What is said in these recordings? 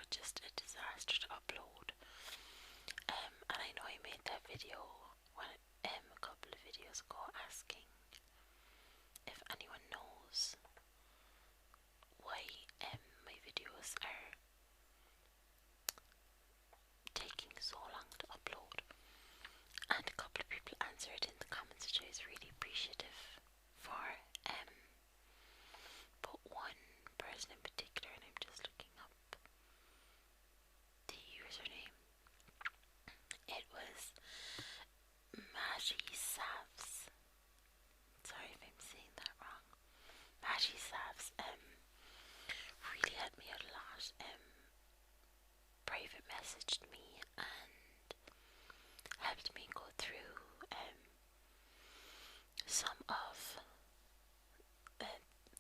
just a disaster to upload. And I know I made that video a couple of videos ago asking if anyone knows why my videos are taking so long to upload, and a couple of people answered in the comments, which I was really appreciative for. But one person in particular, and I'm just looking up the username, it was Maggie Savs. Sorry if I'm saying that wrong. Maggie Savs really helped me out a lot. Private messaged me and helped me go through some of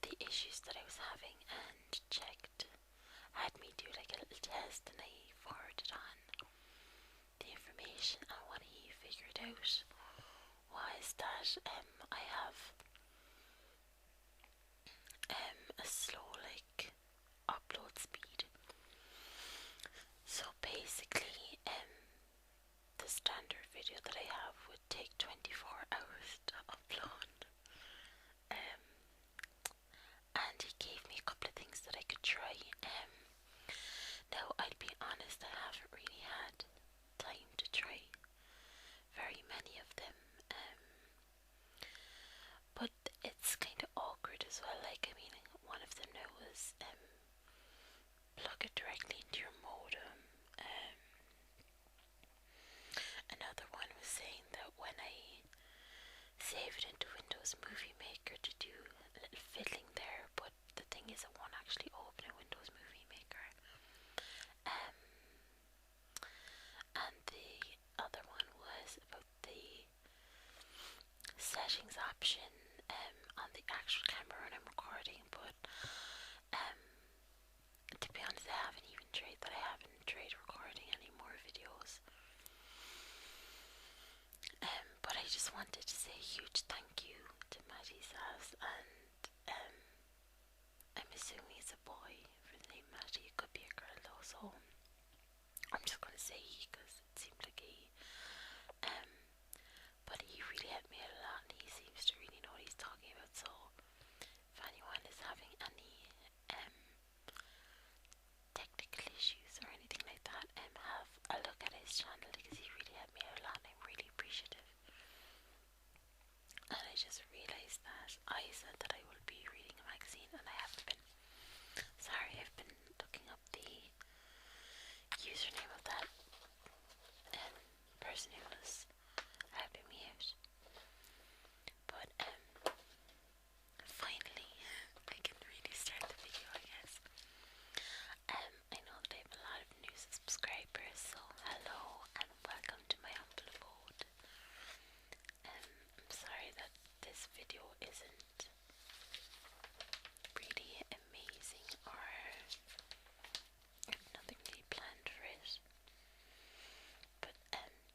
the issues that I was having, and had me do like a little test, and I forwarded on the information, and what he figured out was that I have a slow upload speed. So basically the standard video that I have would take 24 hours to upload. And he gave me a couple of things that I could try. Now, I'll be honest, I haven't really had time to try very many of them. But it's kind of awkward as well. One of them now was plug it directly into your modem. Another one was saying that when I save it into Windows Movie Maker to do a little fiddling there, but the thing is it won't actually open in Windows Movie Maker. And the other one was about the settings option on the actual camera when I'm recording, but to be honest, I haven't tried recording any more videos. But I just wanted to say a huge thank you to Maddie's house, and I'm assuming it's a boy for the name Maddie. It could be a girl though, so I'm just gonna say he because it seemed like he. But he really helped me out a lot, and he seems to really know what he's talking about. So if anyone is having any technical issues or anything like that, have a look at his channel, because he really helped me out a lot, and I'm really appreciative. And I just realised that I said that I will be reading a magazine, and I haven't been. Sorry, I've been looking up the username of that person who was helping me out. But finally, I can really start the video, I guess. I know that I have a lot of new subscribers, so hello and welcome to my humble abode. I'm sorry that this video isn't really amazing, or nothing really planned for it. But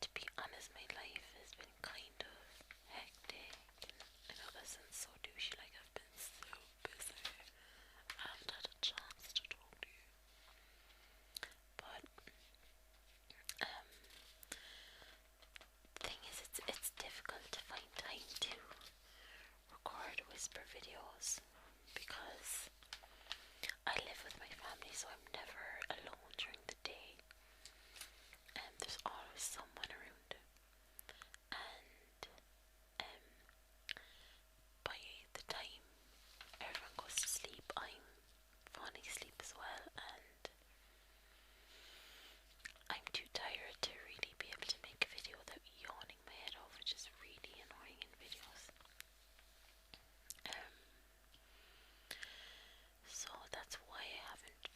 to be honest, my life has been kind of hectic. I know that sounds so douchey, like I've been so busy. I haven't had a chance to talk to you. But the thing is, it's difficult to find time to record whisper videos, because I live with my family, so I'm never alone during the day, and there's always someone around. And by the time everyone goes to sleep, I'm falling asleep as well, and I'm too tired to really be able to make a video without yawning my head off, which is really annoying in videos. So that's why I haven't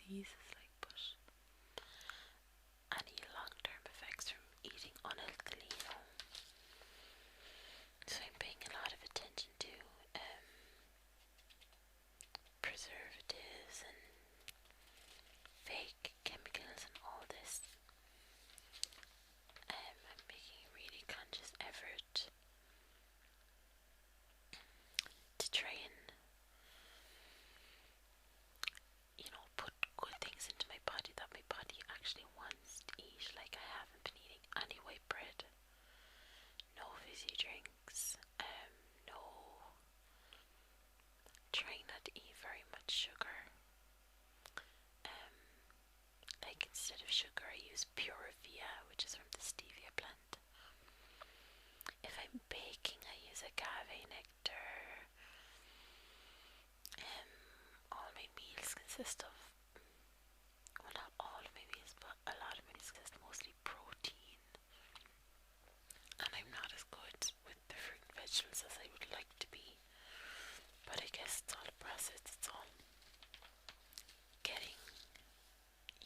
diseases, like, but any long-term effects from eating unhealthily, you know. So I'm paying a lot of attention to preservatives and fake chemicals and all this. I'm making a really conscious effort to try and, you know, put good things into my body that my body actually wants to eat. Like, I haven't been eating any white bread, no fizzy drinks, no, trying not to eat very much sugar. Like, instead of sugar I use Purivia, which is from the stevia plant. If I'm baking I use agave nectar. All my meals consist of, well, not all of my meals, but a lot of my meals consist mostly protein. And I'm not as good with the fruit and vegetables as I would like to be. But I guess it's all a process, it's all getting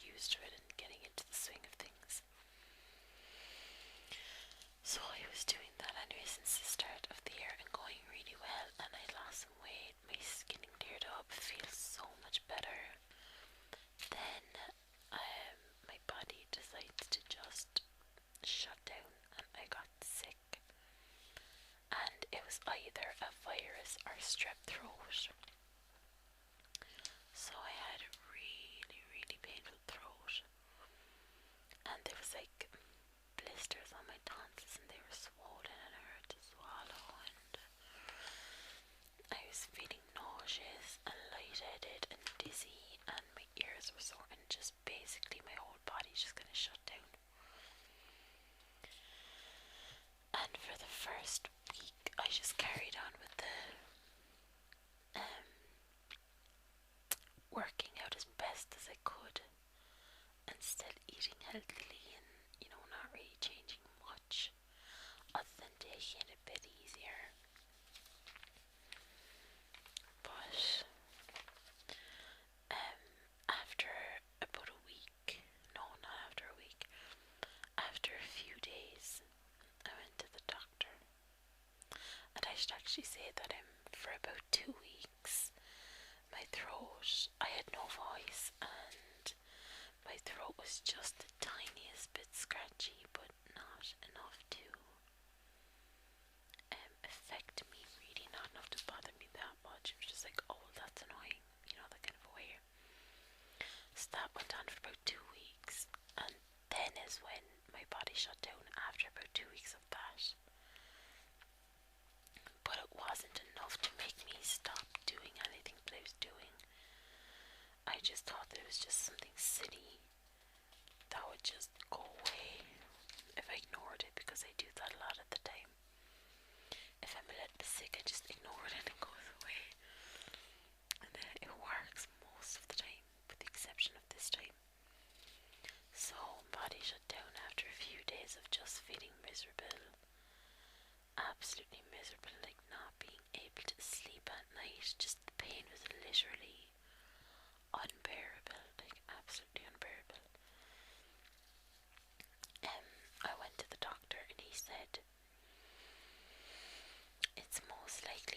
used to it and getting into the swing of things. So I was doing that anyway since the start of the year and going really well, and I lost some weight, my skin cleared up, feels so much better. Then my body decides to just shut down and I got sick. And it was either a virus or strep throat. So I had a really, really painful throat. And there was like blisters on my tonsils and they were swollen and it hurt to swallow, and I was feeling nauseous and lightheaded and dizzy, and my ears were sore, and just basically my whole body just kind of shut down. And for the first week I just carried on with the working out as best as I could and still eating healthily, and, you know, not really changing much other than taking it a bit easier. But after about a week, no, not after a week, after a few days, I went to the doctor. And I should actually say that for about 2 weeks, my throat, I had no voice, and my throat was just the tiniest bit scratchy, but not enough to affect me, really, not enough to bother me that much. It was just like, oh, that's annoying, you know, that kind of a way. So that went on for about 2 weeks, and then is when my body shut down after about 2 weeks of that. But it wasn't enough to make me stop doing anything that I was doing. I just thought that it was just something silly that would just go away if I ignored it, because I do that a lot at the time. If I'm a little bit sick, I just ignore it and it goes away. And then it works most of the time, with the exception of this time. So, body shut down after a few days of just feeling miserable. Absolutely miserable, like not being able to sleep at night. Just the pain was literally unbearable, like absolutely unbearable. I went to the doctor and he said it's most likely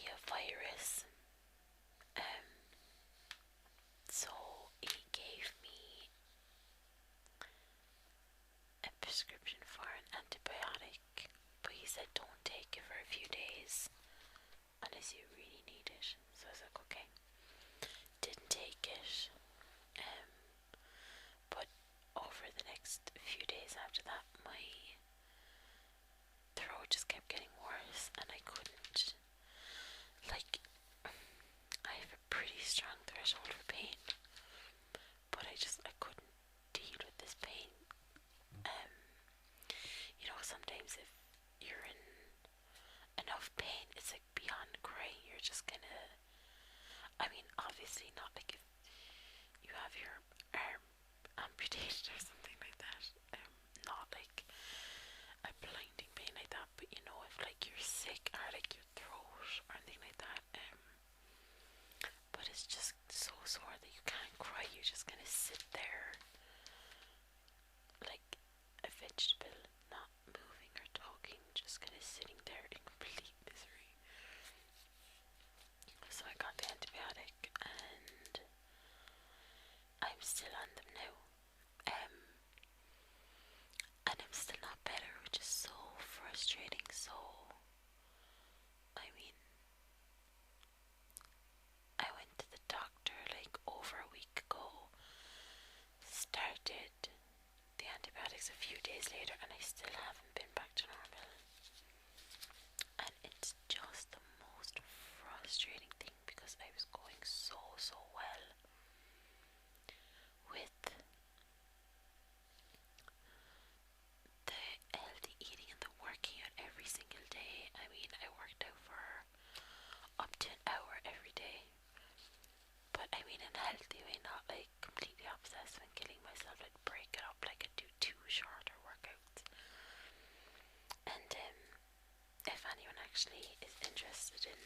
actually is interested in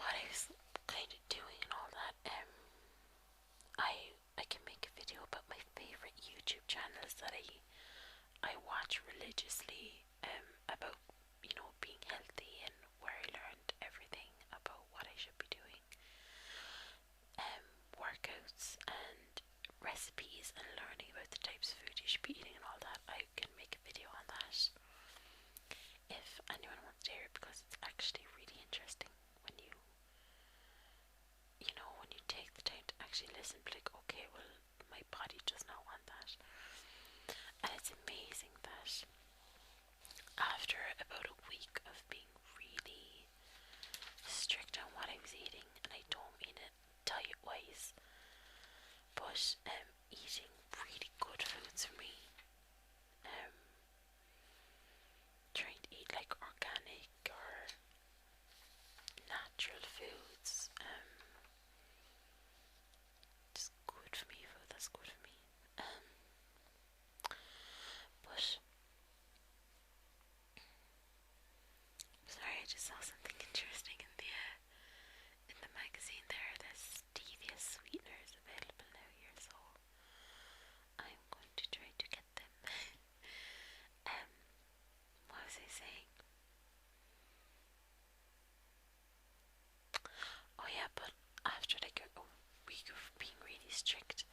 what I was kind of doing and all that, I can make a video about my favorite YouTube channels that I watch religiously, about, you know, being healthy, and where I learned everything about what I should be doing, workouts and recipes, and learning about the types of food you should be eating and all that. I can make a video on that if anyone wants to hear it, because it's actually really interesting when you know, when you take the time to actually listen, like, okay, well, my body does not want that. And it's amazing that after about a week of being really strict on what I was eating, and I don't mean it diet wise, but eating really good foods for me, trying to eat like organic or natural foods, just good for me, food that's good for me. But sorry, I just saw something interesting in the magazine there. There's stevia sweeteners available now here, so I'm going to try to get them. What was I saying? Oh yeah, but after like a week of being really strict,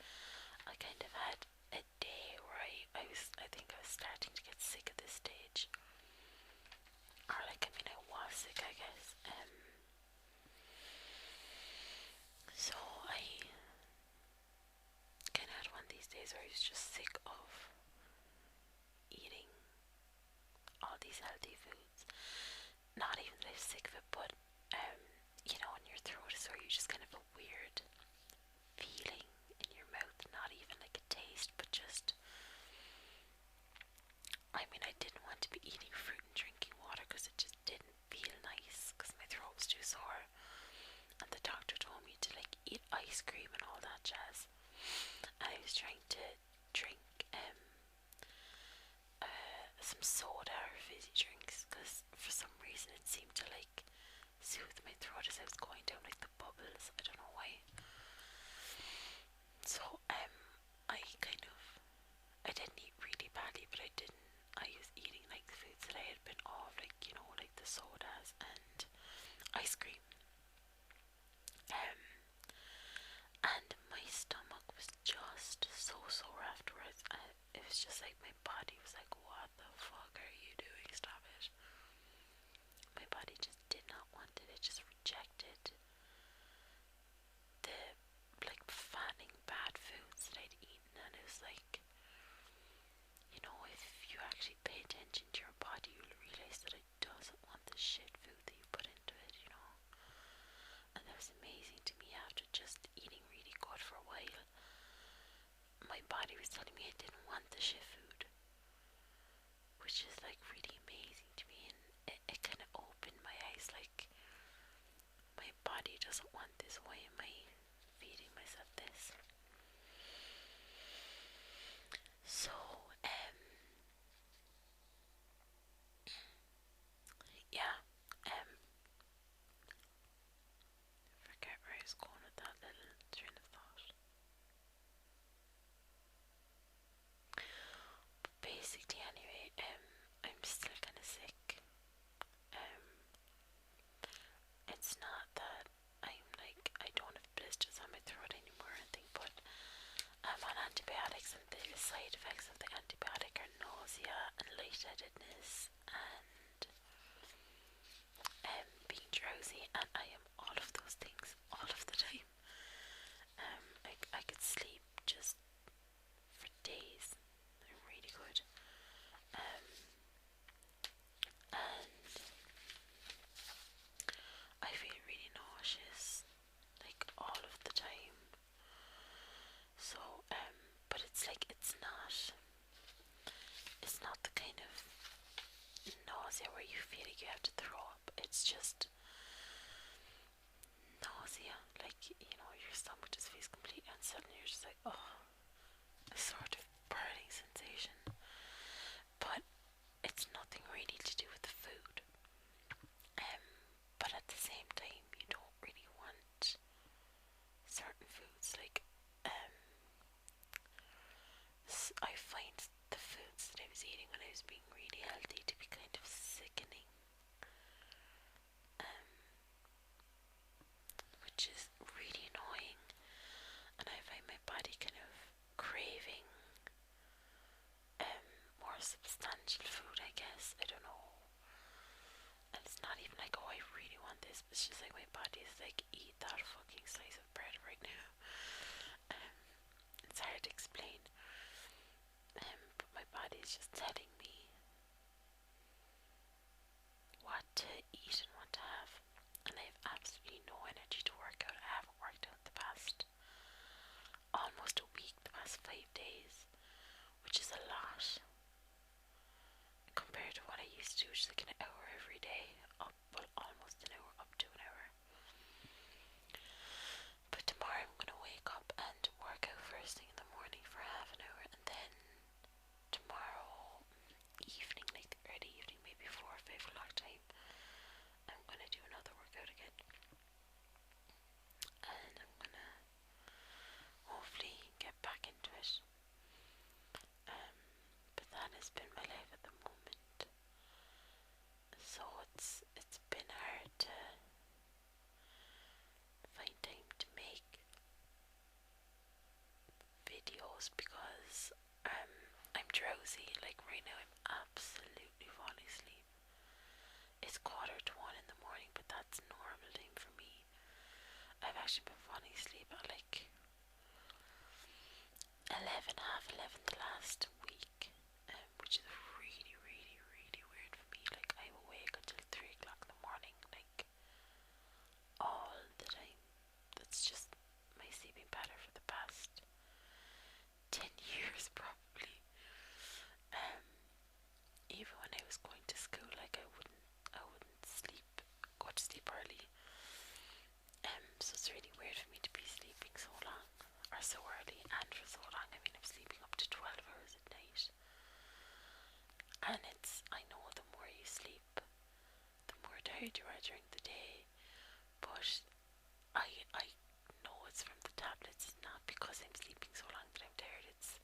I kind of had a day where I think I was starting to get sick at this stage. Or like, I mean, I was sick, I guess. So I kind of had one of these days where I was just sick of eating all these healthy foods. Not even that I was sick of it, but you know, when your throat is sore, you just kind of a weird feeling in your mouth. Not even like a taste, but just, I mean, I didn't want to be eating fruit and drinking water because it just didn't feel nice because my throat was too sore. And the doctor told me to like eat ice cream and all that jazz. And I was trying to drink some soda or fizzy drinks because for some reason it seemed to like soothe my throat as I was going down like the bubbles. I don't know why. So I didn't eat really badly, but I was eating like the foods that I had been off, like, you know, like the sodas and ice cream. And my stomach was just so sore afterwards. It was just like my body was like, what the fuck are you doing? Stop it. My body just did not want it. It just rejected the like fattening bad foods that I'd eaten. And it was like, you know, if you actually pay attention to your body, you'll realize that it doesn't want the shit food that you put into it, you know. And that was amazing to me. After just eating really good for a while, my body was telling me it didn't want the shit food, which is like really amazing to me. And it kind of opened my eyes, like, my body doesn't want this, why am I feeding myself this? So yeah, forget where I was going with that little train of thought. But basically, anyway, I'm still kind of sick. It's not that I don't have blisters on my throat anymore or anything, but I'm on antibiotics, and the side effects of the antibiotic are nausea and lightheadedness and being drowsy, and I am all of those things all of the time. I could sleep just for days. They're really good. And I feel really nauseous, like, all of the time. So, but it's like, it's not the kind of nausea where you feel like you have to throw up. It's just nausea, like, you know, your stomach just feels completely unsettled, and you're just like, oh, a sort of burning sensation. But it's nothing really to do with the drowsy. Like right now, I'm absolutely falling asleep. It's 1:45 in the morning, but that's normal time for me. I've actually been falling asleep at like 11, half 11 the last week, which is really, really, really weird for me. Like I'm awake until 3 o'clock in the morning, like all the time. That's just my sleeping pattern for the past 10 years probably. Um, Even when I was going to school, like I wouldn't go to sleep early. So it's really weird for me to be sleeping so long, or so early, and for so long. I mean, I'm sleeping up to 12 hours at night. And I know the more you sleep, the more tired you are during the day. But I know it's from the tablets. It's not because I'm sleeping so long that I'm tired. It's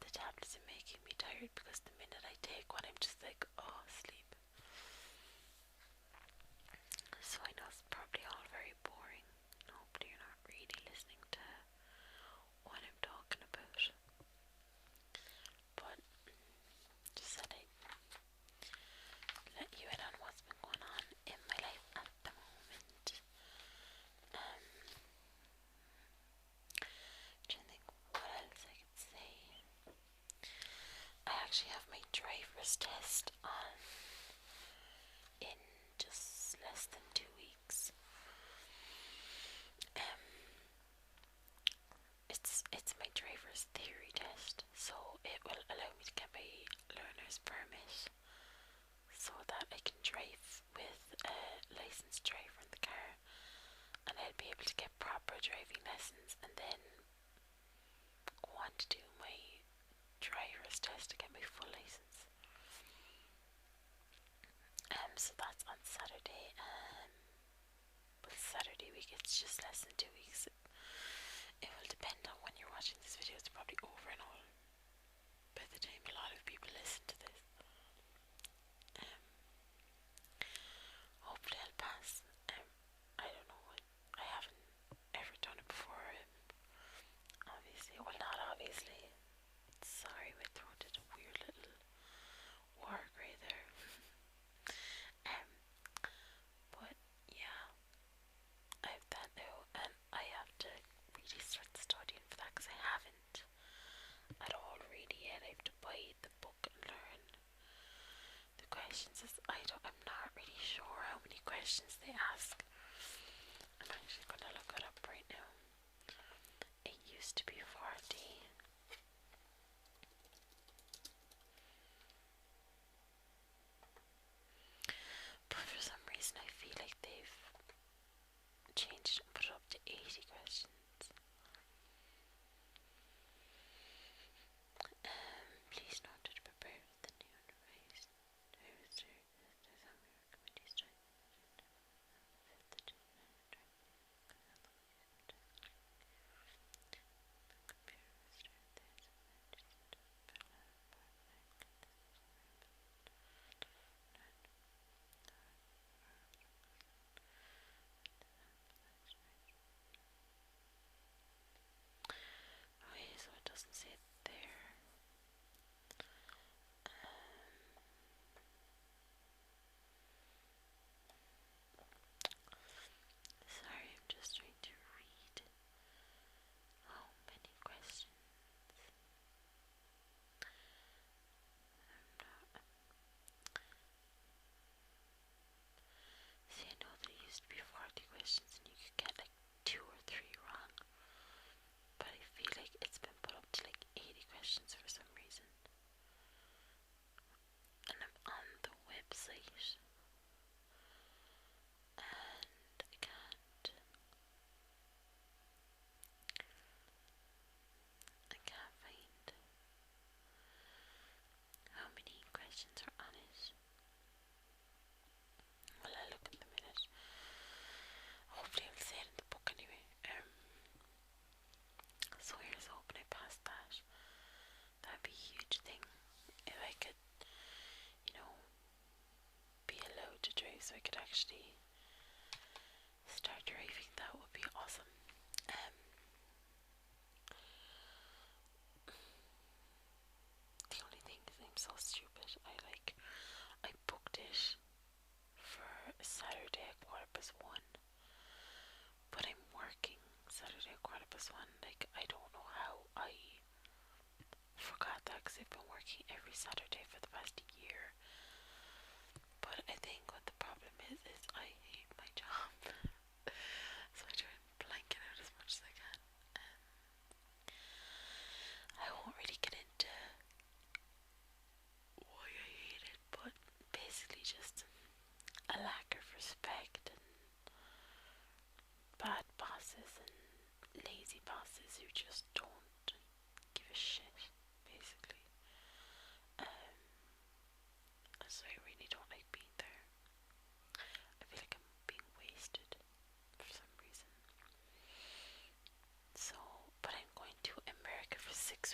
the tablets are making me tired, because the minute I take one, I'm just like, oh, sleep. So I know it's probably all very boring. Hopefully you're not really listening to what I'm talking about. But just said I'd let you in on what's been going on in my life at the moment. Trying to think what else I could say. I actually have my driver's test on in just less than 2 weeks. It's my driver's theory test, so it will allow me to get my learner's permit, so that I can drive with a licensed driver in the car, and I'll be able to get proper driving lessons, and then go on to do my driver's test to get my full license. So that's on Saturday. But Saturday week, it's just less than 2 weeks. It will depend on when you're watching this video. It's probably over and all by the time a lot of people listen to this. Hopefully I'll pass. I don't know. I haven't ever done it before. Obviously, well, not obviously. Sorry, my throat did a weird little work right there. But yeah, I have that now, and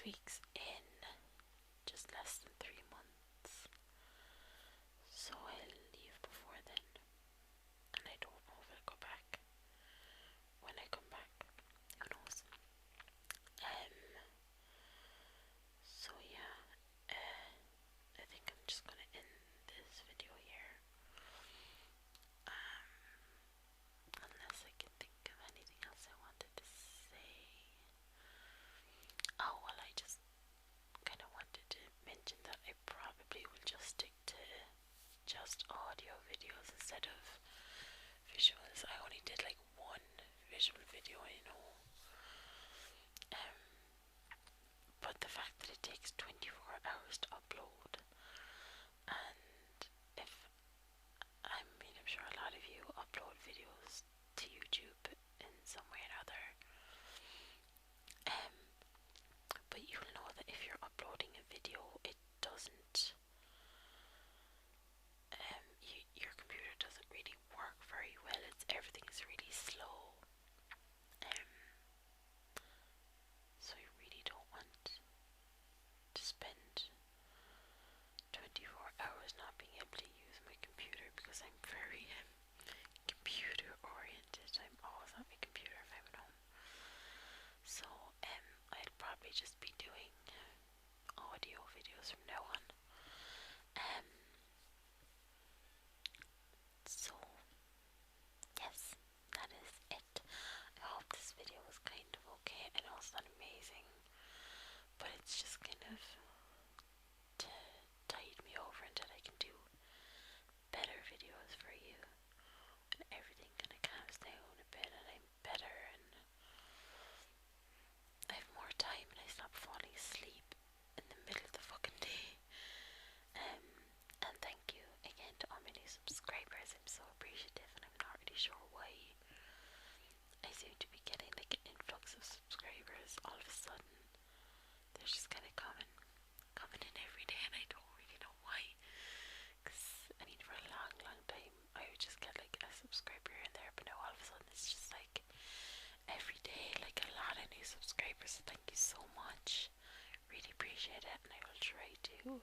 weeks in just less than 3 months. So I'll leave before then. And I don't know if I'll go back when I come back. Who knows? So yeah, I think I'm just gonna end this video here. Unless I can think of anything else I wanted to say. Oh, well, I just kind of wanted to mention that I probably will just stick to just audio videos instead of visuals. I only did like one visual video, but the fact that it takes 24 hours to upload, and if I'm sure a lot of you upload videos to YouTube in some way or another, but you'll know that if you're uploading a video, it doesn't, your computer doesn't really work very well. Everything's really slow. So I really don't want to spend 24 hours not being able to use my computer, because I'm very computer oriented. I'm always on my computer if I'm at home. So I'd probably just be doing audio videos from now on. So yes, that is it. I hope this video was kind of okay. I know it's not amazing, but it's just kind of to tide me over until I can do better videos for you, and everything kind of calms down a bit, and I'm better, and I have more time, and I stop falling asleep in the middle of the fucking day. And thank you again to all my new subscribers. I'm so appreciative, and I'm not really sure why I seem to be getting like an influx of subscribers all of a sudden. They're just kind of coming in every day, and I don't really know why. Because for a long time I would just get like a subscriber here and there, but now all of a sudden it's just like every day, like a lot of new subscribers. Thank you so much. Really appreciate it, and I will try to